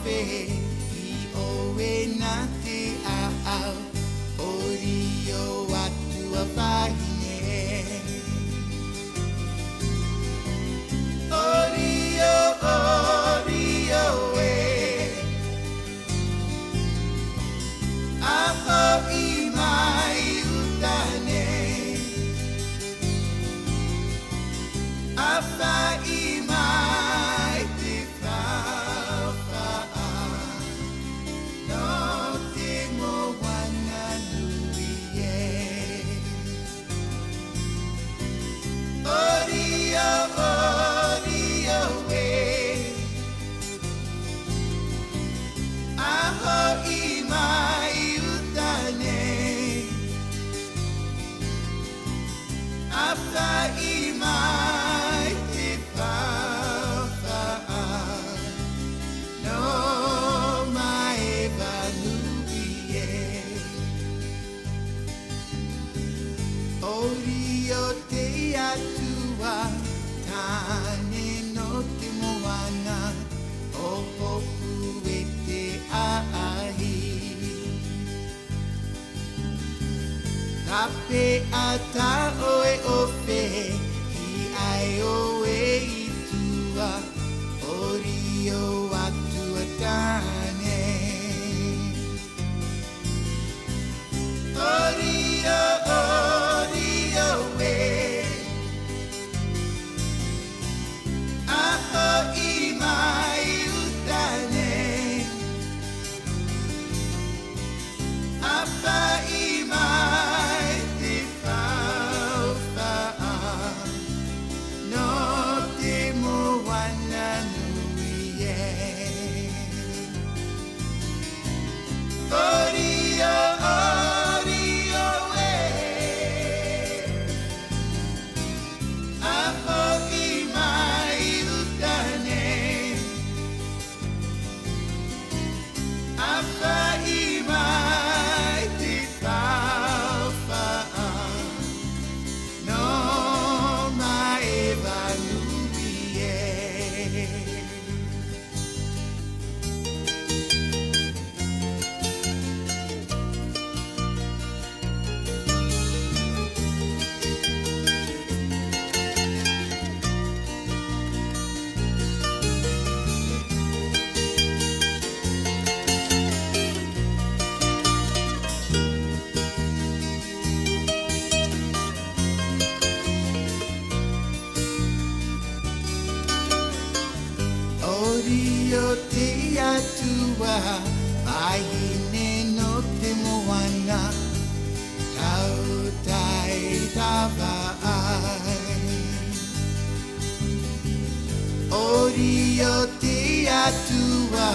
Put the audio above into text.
ofe I oe na te au Orio atu a whahine Orio, orio e Aho I mai utane Awha I mai te whawha No te moana nui e Orio, orio e Aho I mai utane Awha I mai te whawha No mai vanui e Orio te atua Tane no te moana O hopu e te ahi Tape ata oe ofe I ai oe I tua Orio atua tane Orio, orio e Aho I mai utane Awha I mai te whawha No te moana nui e Orio, orio e Aho I mai utane Awha I mai te whawha No mai vanui e Orio te atua Wahine no te moana Tau tai tawa ai Orio te atua